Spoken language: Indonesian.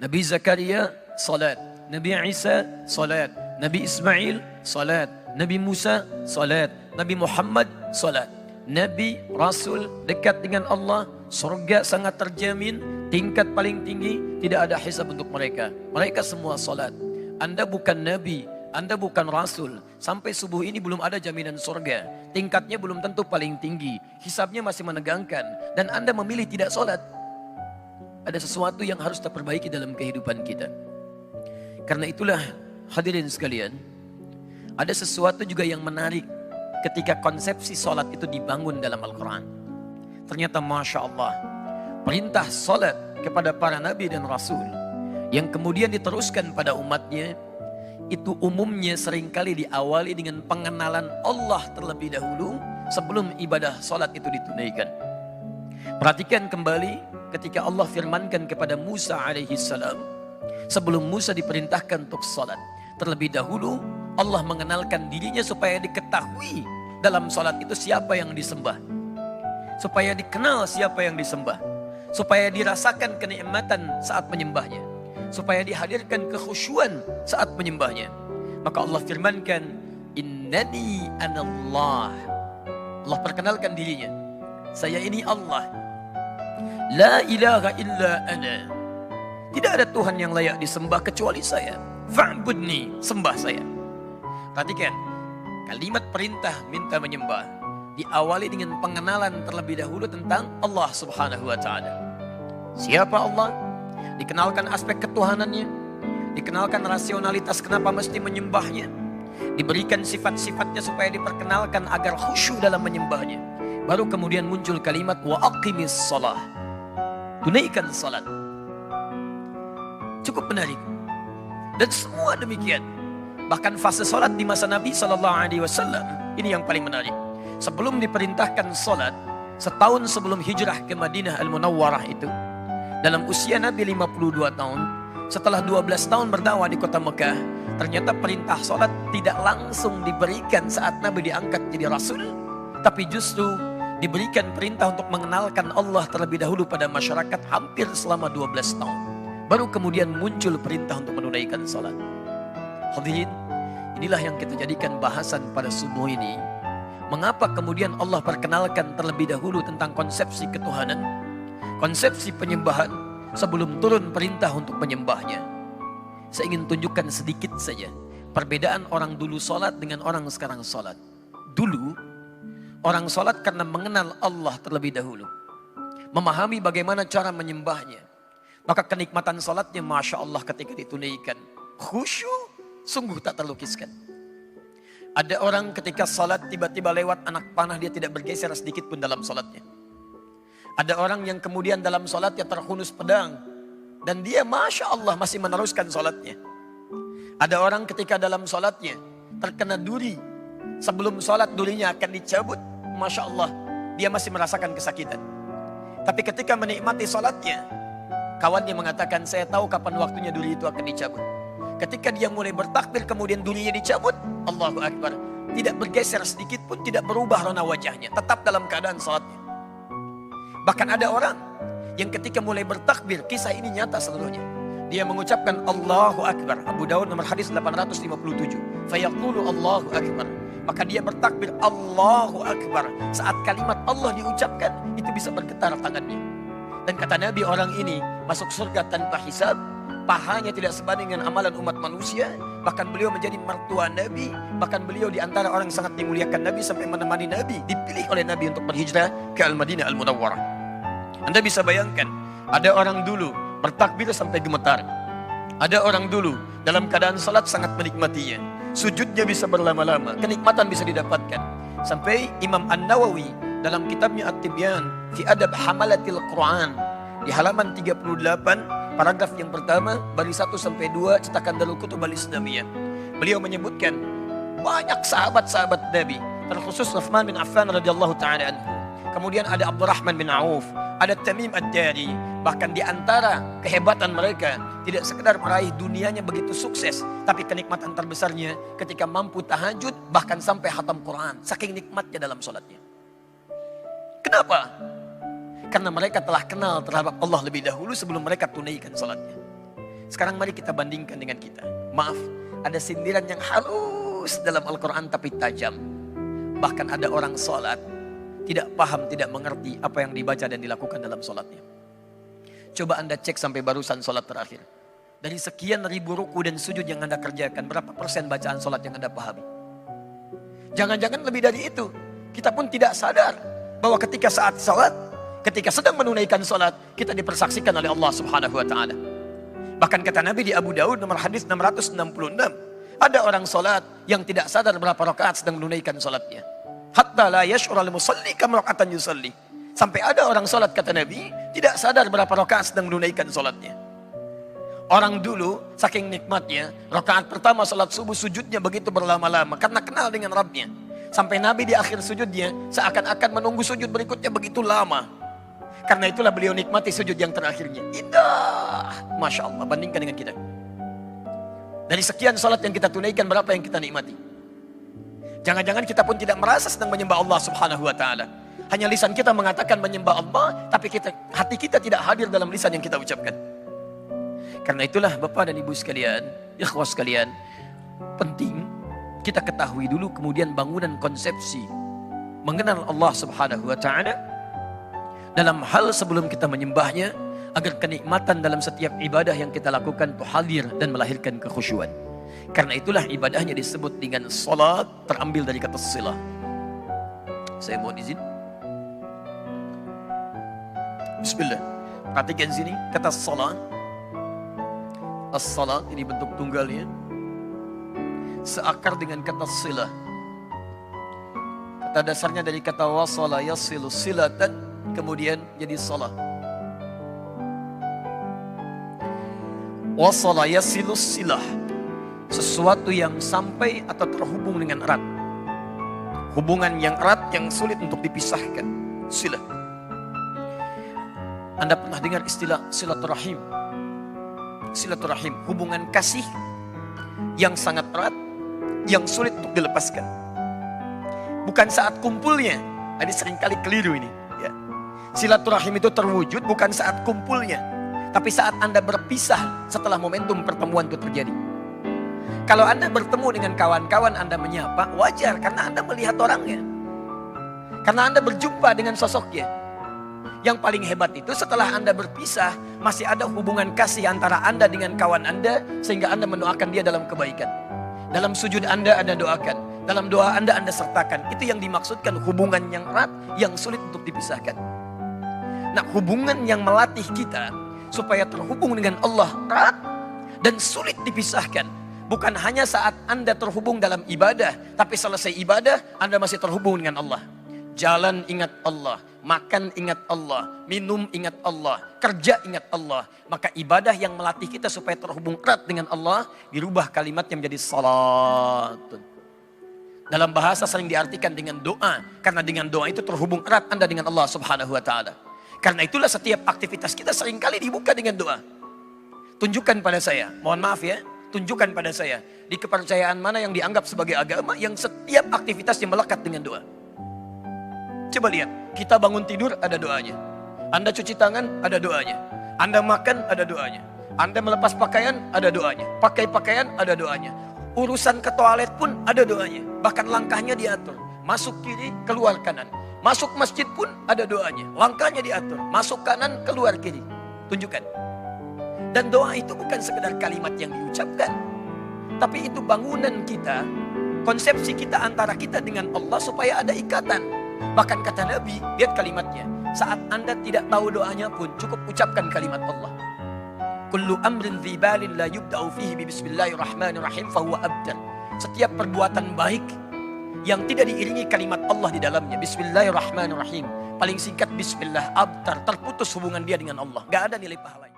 Nabi Zakaria, salat. Nabi Isa, salat. Nabi Ismail, salat. Nabi Musa, salat. Nabi Muhammad, salat. Nabi, Rasul, dekat dengan Allah, surga sangat terjamin, tingkat paling tinggi, tidak ada hisab untuk mereka. Mereka semua salat. Anda bukan Nabi, Anda bukan Rasul. Sampai subuh ini belum ada jaminan surga. Tingkatnya belum tentu paling tinggi. Hisabnya masih menegangkan. Dan Anda memilih tidak salat. Ada sesuatu yang harus terperbaiki dalam kehidupan kita. Karena itulah hadirin sekalian, ada sesuatu juga yang menarik ketika konsepsi salat itu dibangun dalam Al-Quran. Ternyata Masya Allah, perintah salat kepada para nabi dan rasul yang kemudian diteruskan pada umatnya, itu umumnya seringkali diawali dengan pengenalan Allah terlebih dahulu sebelum ibadah salat itu ditunaikan. Perhatikan kembali ketika Allah firmankan kepada Musa alaihissalam, sebelum Musa diperintahkan untuk salat, terlebih dahulu Allah mengenalkan dirinya supaya diketahui dalam salat itu siapa yang disembah, supaya dikenal siapa yang disembah, supaya dirasakan kenikmatan saat menyembahnya, supaya dihadirkan kekhusyuan saat menyembahnya. Maka Allah firmankan, innani anallah. Allah perkenalkan dirinya, saya ini Allah. La ilaha illa ana. Tidak ada Tuhan yang layak disembah kecuali saya. Fa'budni, sembah saya. Perhatikan, kalimat perintah minta menyembah diawali dengan pengenalan terlebih dahulu tentang Allah Subhanahu wa taala. Siapa Allah? Dikenalkan aspek ketuhanannya, dikenalkan rasionalitas kenapa mesti menyembahnya, diberikan sifat-sifatnya supaya diperkenalkan agar khusyuk dalam menyembahnya. Baru kemudian muncul kalimat wa aqimis shalah. Tunaikan salat. Cukup menarik. Dan semua demikian. Bahkan fase salat di masa Nabi SAW, ini yang paling menarik. Sebelum diperintahkan salat, setahun sebelum hijrah ke Madinah Al-Munawwarah itu, dalam usia Nabi 52 tahun, setelah 12 tahun berdakwah di kota Mekah, ternyata perintah salat tidak langsung diberikan saat Nabi diangkat jadi Rasul, tapi justru diberikan perintah untuk mengenalkan Allah terlebih dahulu pada masyarakat hampir selama 12 tahun. Baru kemudian muncul perintah untuk menunaikan salat. Hadirin, inilah yang kita jadikan bahasan pada subuh ini. Mengapa kemudian Allah perkenalkan terlebih dahulu tentang konsepsi ketuhanan, konsepsi penyembahan, sebelum turun perintah untuk menyembahnya. Saya ingin tunjukkan sedikit saja perbedaan orang dulu salat dengan orang sekarang salat. Dulu, orang salat karena mengenal Allah terlebih dahulu, memahami bagaimana cara menyembahnya, maka kenikmatan salatnya Masya Allah ketika ditunaikan, khusyuk sungguh tak terlukiskan. Ada orang ketika salat tiba-tiba lewat anak panah, dia tidak bergeser sedikit pun dalam salatnya. Ada orang yang kemudian dalam salatnya terhunus pedang, dan dia Masya Allah masih meneruskan salatnya. Ada orang ketika dalam salatnya terkena duri, sebelum salat durinya akan dicabut, Masya Allah, dia masih merasakan kesakitan. Tapi ketika menikmati salatnya, kawannya mengatakan, saya tahu kapan waktunya duri itu akan dicabut. Ketika dia mulai bertakbir, kemudian durinya dicabut, Allahu Akbar, tidak bergeser sedikit pun, tidak berubah rona wajahnya, tetap dalam keadaan salatnya. Bahkan ada orang yang ketika mulai bertakbir, kisah ini nyata seluruhnya, dia mengucapkan Allahu Akbar. Abu Dawud nomor hadis 857. Fayaqulu Allahu Akbar. Maka dia bertakbir Allahu Akbar. Saat kalimat Allah diucapkan, itu bisa bergetar tangannya. Dan kata Nabi, orang ini masuk surga tanpa hisab. Pahanya tidak sebanding dengan amalan umat manusia. Bahkan beliau menjadi mertua Nabi. Bahkan beliau di antara orang yang sangat dimuliakan Nabi, sampai menemani Nabi, dipilih oleh Nabi untuk berhijrah ke Al-Madinah Al-Munawwarah. Anda bisa bayangkan, ada orang dulu bertakbir sampai gemetar. Ada orang dulu dalam keadaan salat sangat menikmatinya. Sujudnya bisa berlama-lama, kenikmatan bisa didapatkan. Sampai Imam An-Nawawi dalam kitabnya At-Tibyan fi Adab Hamalatil Quran, di halaman 38, paragraf yang pertama, baris 1 sampai 2, cetakan Darul Kutub Al-Islamiyah. Beliau menyebutkan banyak sahabat-sahabat Nabi, terkhusus Utsman bin Affan radhiyallahu taala anhu. Kemudian ada Abdurrahman bin Auf, ada Tamim Ad-Dari. Bahkan di antara kehebatan mereka, tidak sekedar meraih dunianya begitu sukses, tapi kenikmatan terbesarnya ketika mampu tahajud, bahkan sampai khatam Quran. Saking nikmatnya dalam sholatnya. Kenapa? Karena mereka telah kenal terhadap Allah lebih dahulu sebelum mereka tunaikan sholatnya. Sekarang mari kita bandingkan dengan kita. Maaf, ada sindiran yang halus dalam Al-Quran tapi tajam. Bahkan ada orang sholat, tidak paham, tidak mengerti apa yang dibaca dan dilakukan dalam sholatnya. Coba Anda cek sampai barusan sholat terakhir. Dari sekian ribu ruku dan sujud yang Anda kerjakan, berapa persen bacaan sholat yang Anda pahami? Jangan-jangan lebih dari itu. Kita pun tidak sadar bahwa ketika saat sholat, ketika sedang menunaikan sholat, kita dipersaksikan oleh Allah Subhanahu wa Ta'ala. Bahkan kata Nabi di Abu Daud nomor hadis 666, ada orang sholat yang tidak sadar berapa rakaat sedang menunaikan sholatnya. Hatta la yash'urul musalli kam raka'atan yusalli. Sampai ada orang sholat, kata Nabi, tidak sadar berapa rakaat sedang menunaikan sholatnya. Orang dulu, saking nikmatnya, rakaat pertama sholat subuh sujudnya begitu berlama-lama karena kenal dengan Rabbnya. Sampai Nabi di akhir sujudnya seakan-akan menunggu sujud berikutnya begitu lama. Karena itulah beliau nikmati sujud yang terakhirnya. Indah. Masya Allah, bandingkan dengan kita. Dari sekian sholat yang kita tunaikan, berapa yang kita nikmati? Jangan-jangan kita pun tidak merasa sedang menyembah Allah Subhanahu wa Ta'ala. Hanya lisan kita mengatakan menyembah Allah, tapi hati kita tidak hadir dalam lisan yang kita ucapkan. Karena itulah Bapak dan Ibu sekalian, ikhwah sekalian, penting kita ketahui dulu kemudian bangunan konsepsi mengenal Allah Subhanahu wa Ta'ala dalam hal sebelum kita menyembahnya, agar kenikmatan dalam setiap ibadah yang kita lakukan itu hadir dan melahirkan kekhusyuan. Karena itulah ibadahnya disebut dengan salat, terambil dari kata silah. Saya mohon izin. Bismillah. Perhatikan sini kata salat. As-salat ini bentuk tunggalnya. Seakar dengan kata silah. Kata dasarnya dari kata wasala yasilu silatan, kemudian jadi salat. Wasala yasilu silah, sesuatu yang sampai atau terhubung dengan erat. Hubungan yang erat yang sulit untuk dipisahkan. Silah. Anda pernah dengar istilah silaturahim? Silaturahim, hubungan kasih yang sangat erat, yang sulit untuk dilepaskan. Bukan saat kumpulnya. Ini seringkali keliru ini. Ya. Silaturahim itu terwujud bukan saat kumpulnya, tapi saat Anda berpisah setelah momentum pertemuan itu terjadi. Kalau Anda bertemu dengan kawan-kawan, Anda menyapa, wajar karena Anda melihat orangnya. Karena Anda berjumpa dengan sosoknya. Yang paling hebat itu setelah Anda berpisah, masih ada hubungan kasih antara Anda dengan kawan Anda, sehingga Anda mendoakan dia dalam kebaikan. Dalam sujud Anda doakan. Dalam doa Anda sertakan. Itu yang dimaksudkan hubungan yang erat, yang sulit untuk dipisahkan. Nah, hubungan yang melatih kita supaya terhubung dengan Allah erat dan sulit dipisahkan. Bukan hanya saat Anda terhubung dalam ibadah, tapi selesai ibadah Anda masih terhubung dengan Allah. Jalan ingat Allah, makan ingat Allah, minum ingat Allah, kerja ingat Allah. Maka ibadah yang melatih kita supaya terhubung erat dengan Allah, dirubah kalimatnya menjadi salat. Dalam bahasa sering diartikan dengan doa, karena dengan doa itu terhubung erat Anda dengan Allah Subhanahu wa Ta'ala. Karena itulah setiap aktivitas kita seringkali dibuka dengan doa. Tunjukkan pada saya, mohon maaf ya, tunjukkan pada saya, di kepercayaan mana yang dianggap sebagai agama yang setiap aktivitasnya melekat dengan doa. Coba lihat, kita bangun tidur ada doanya. Anda cuci tangan ada doanya. Anda makan ada doanya. Anda melepas pakaian ada doanya. Pakai pakaian ada doanya. Urusan ke toilet pun ada doanya. Bahkan langkahnya diatur. Masuk kiri, keluar kanan. Masuk masjid pun ada doanya. Langkahnya diatur. Masuk kanan, keluar kiri. Tunjukkan. Dan doa itu bukan sekedar kalimat yang diucapkan. Tapi itu bangunan kita, konsepsi kita antara kita dengan Allah supaya ada ikatan. Bahkan kata Nabi, lihat kalimatnya. Saat Anda tidak tahu doanya pun, cukup ucapkan kalimat Allah. Kullu amrin dhibalin la yubda'u fihi bismillahirrahmanirrahim fahuwa abtar. Setiap perbuatan baik yang tidak diiringi kalimat Allah di dalamnya, bismillahirrahmanirrahim, paling singkat bismillah, abtar, terputus hubungan dia dengan Allah. Gak ada nilai pahalanya.